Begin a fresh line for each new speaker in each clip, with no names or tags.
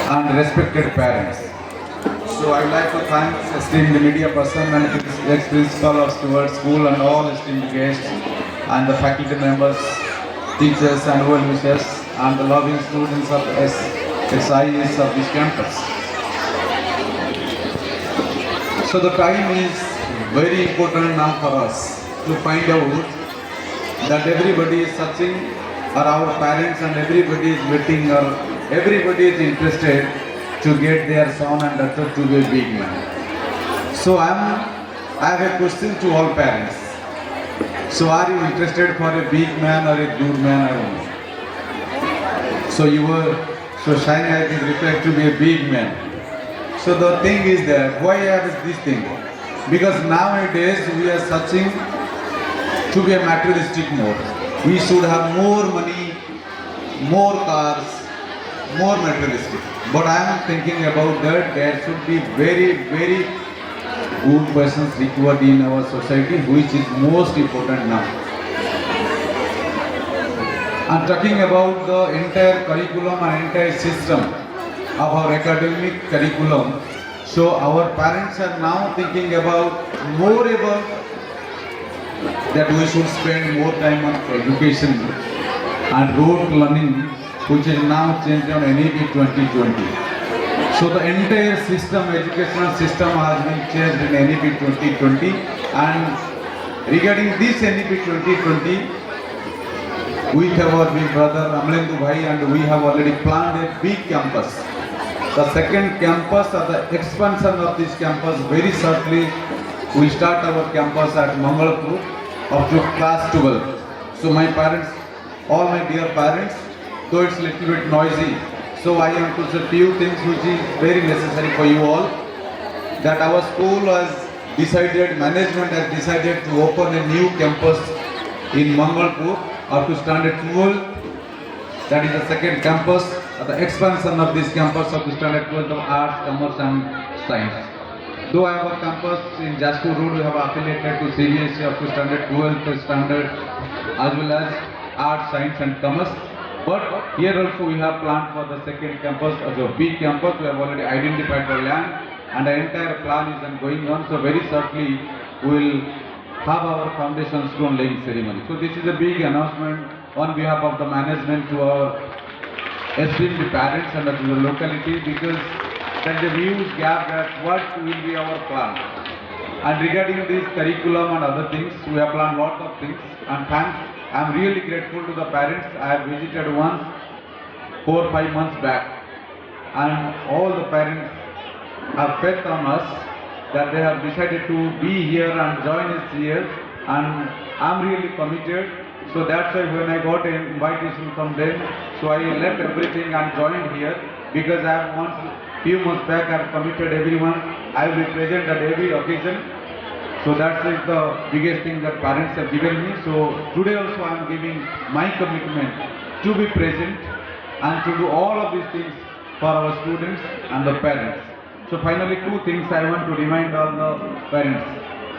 and respected parents. So I would like to thank esteemed media person and ex-principal of Stewart School and all esteemed guests and the faculty members, teachers and well-wishers and the loving students of SIS of this campus. So the time is very important now for us to find out that everybody is searching or our parents and everybody is waiting or everybody is interested to get their son and daughter to be a big man. So I have a question to all parents. So are you interested for a big man or a good man? I don't know. So you were so shiny eyes is required to be a big man. So the thing is that why I have this thing? Because nowadays we are searching to be a materialistic mode. We should have more money, more cars, more materialistic. But I am thinking about that there should be very, very good persons required in our society, which is most important now. I am talking about the entire curriculum and entire system of our academic curriculum. So our parents are now thinking about more about that we should spend more time on education and rote learning, which is now changed on NEP 2020. So the entire system, educational system has been changed in NEP 2020, and regarding this NEP 2020, with our big brother Amlendu Bhai, and we have already planned a big campus. The second campus or the expansion of this campus, very shortly we start our campus at Mangalpur up to class 12. So my parents, all my dear parents, though it's a little bit noisy, so I am to say few things which is very necessary for you all. That our school has decided, management has decided to open a new campus in Mangalpur up to standard 12. That is the second campus, the expansion of this campus of the standard 12 of Arts, Commerce and Science. Though I have a campus in Jasper Road, we have affiliated to CBSE up to standard 12 standard as well as Arts, Science and Commerce. But here also we have planned for the second campus, as a big campus. We have already identified the land and the entire plan is going on. So very shortly we will have our foundation stone laying ceremony. So this is a big announcement on behalf of the management to our esteemed parents and to the locality, because there is a huge gap that what will be our plan. And regarding this curriculum and other things, we have planned lot of things, and thanks, I am really grateful to the parents. I have visited once 4 or 5 months back, and all the parents have faith on us that they have decided to be here and join us here, and I am really committed. So that's why when I got an invitation from them, so I left everything and joined here, because I have once few months back I have committed everyone, I will be present at every occasion. So that is the biggest thing that parents have given me. So today also I am giving my commitment to be present and to do all of these things for our students and the parents. So finally, two things I want to remind all the parents,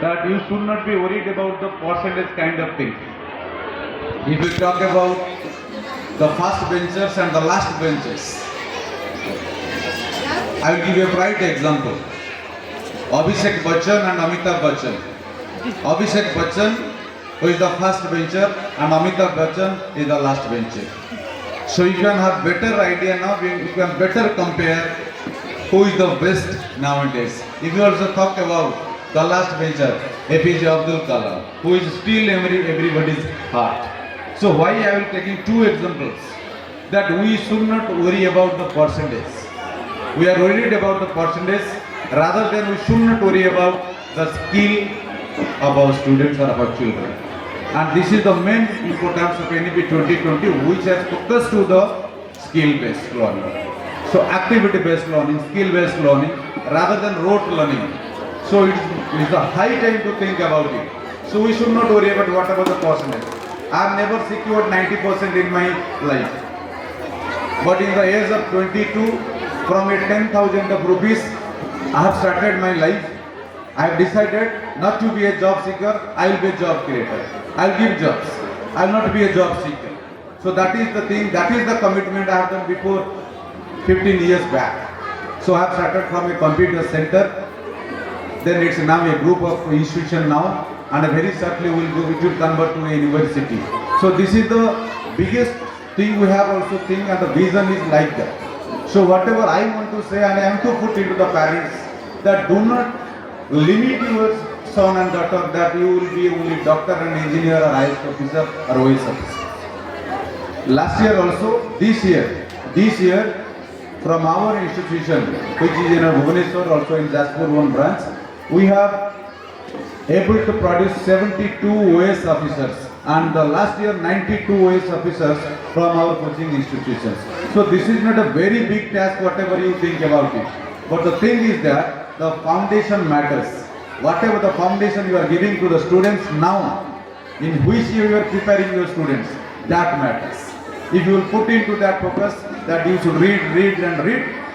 that you should not be worried about the percentage kind of things. If we talk about the first benchers and the last benches, I will give you a bright example. Abhishek Bachchan and Amitabh Bachchan. Abhishek Bachchan, who is the first bencher, and Amitabh Bachchan is the last bencher. So you can have better idea now, you can better compare who is the best nowadays. If you also talk about the last bencher, APJ Abdul Kalam, who is still everybody's heart. So why I am taking two examples, that we should not worry about the percentage. We are worried about the percentage rather than we should not worry about the skill of our students or of our children. And this is the main importance of NEP 2020, which has focused to the skill-based learning. So activity-based learning, skill-based learning rather than rote learning. So it is the high time to think about it. So we should not worry about what about the percentage. I have never secured 90% in my life. But in the age of 22, from a 10,000 of rupees, I have started my life. I have decided not to be a job seeker, I will be a job creator. I will give jobs. I will not be a job seeker. So that is the thing, that is the commitment I have done before 15 years back. So I have started from a computer center. Then it's now a group of institution now, and very shortly it will convert to a university. So this is the biggest thing we have also think, and the vision is like that. So whatever I want to say, and I am to put into the parents, that do not limit your son and daughter that you will be only doctor and engineer or IAS officer or OS officer. Last year also, this year from our institution, which is in Bhubaneswar, also in Jaspur one branch, we have able to produce 72 OS officers, and the last year 92 OS officers from our coaching institutions. So this is not a very big task, whatever you think about it. But the thing is that the foundation matters. Whatever the foundation you are giving to the students now, in which you are preparing your students, that matters. If you will put into that focus that you should read,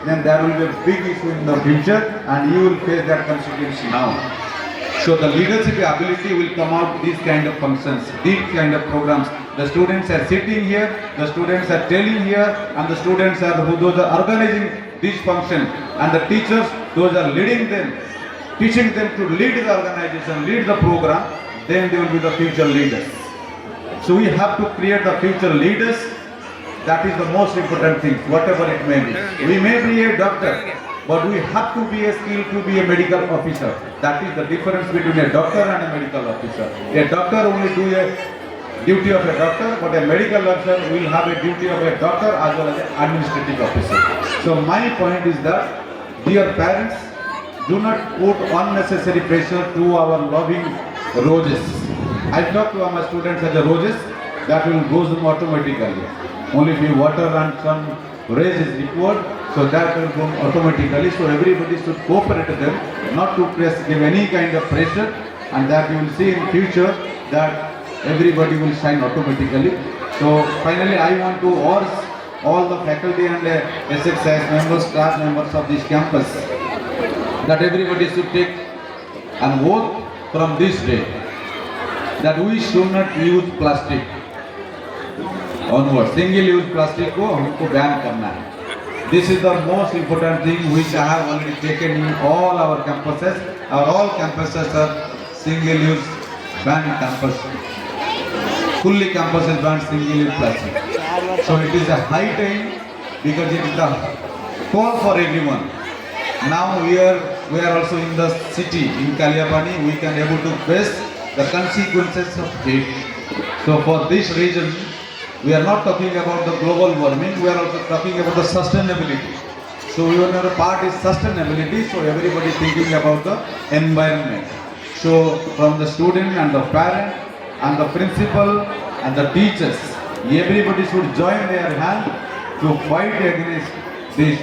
then there will be a big issue in the future, and you will face that consequence now. So the leadership ability will come out these kind of functions, these kind of programs. The students are sitting here, the students are telling here, and the students are those are organizing this function, and the teachers, those are leading them, teaching them to lead the organization, lead the program. Then they will be the future leaders. So we have to create the future leaders. That is the most important thing, whatever it may be. We may be a doctor, but we have to be a skill to be a medical officer. That is the difference between a doctor and a medical officer. A doctor only do a duty of a doctor, but a medical officer will have a duty of a doctor as well as an administrative officer. So my point is that, dear parents, do not put unnecessary pressure to our loving roses. I talk to my students as a roses, that will go them automatically. Only be water and some raise is required, so that will go automatically. So everybody should cooperate with them, not to give any kind of pressure, and that you will see in future that everybody will shine automatically. So finally, I want to urge all the faculty and SXIS members, class members of this campus, that everybody should take and work from this day, that we should not use plastic. Onward, single-use plastic को हमको ban करना है. This is the most important thing which I have already taken in all our campuses. All campuses are single-use banned campus. Fully campuses banned single-use plastic. So it is a high time, because it is the call for everyone. Now we are also in the city in Kaliapani. We can able to face the consequences of heat. So for this reason, we are not talking about the global warming, we are also talking about the sustainability. So your part is sustainability, so everybody thinking about the environment. So from the student and the parent and the principal and the teachers, everybody should join their hand to fight against this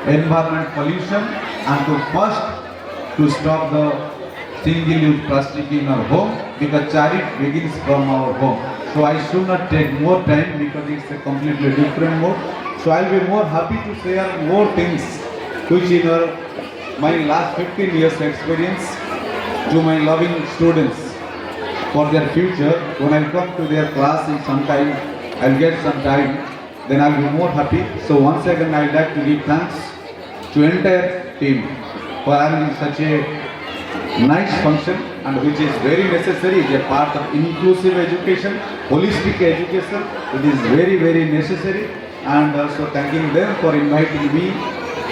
environment pollution, and to first to stop the single-use plastic in our home, because charity begins from our home. So I should not take more time, because it's a completely different mode. So I'll be more happy to share more things which in my last 15 years experience to my loving students for their future. When I come to their class in some time, I'll get some time, then I'll be more happy. So once again, I'd like to give thanks to entire team for having such a nice function, and which is very necessary. It is a part of inclusive education, holistic education. It is very, very necessary, and also thanking them for inviting me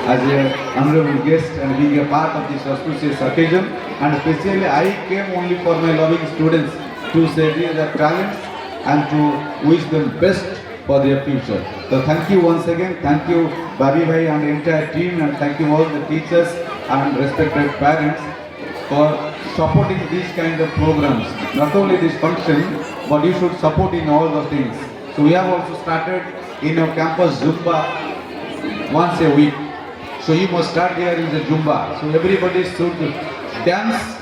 as an honorable guest and being a part of this auspicious occasion. And especially I came only for my loving students to say their talents and to wish them best for their future. So thank you once again. Thank you Babi Bhai and the entire team, and thank you all the teachers and respected parents for supporting these kind of programs. Not only this function, but you should support in all the things. So we have also started in our campus Zumba once a week. So you must start here in the Zumba. So everybody should dance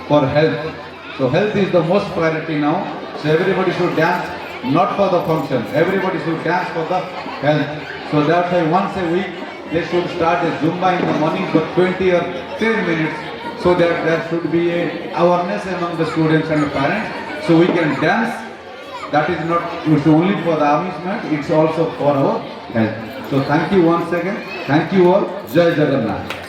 for health. So health is the most priority now. So everybody should dance, not for the function. Everybody should dance for the health. So that's why once a week they should start a Zumba in the morning for 20 or 10 minutes. So that there should be a awareness among the students and the parents. So we can dance. That is not only for the amusement, it's also for our health. So thank you once again. Thank you all. Jai Jagannath.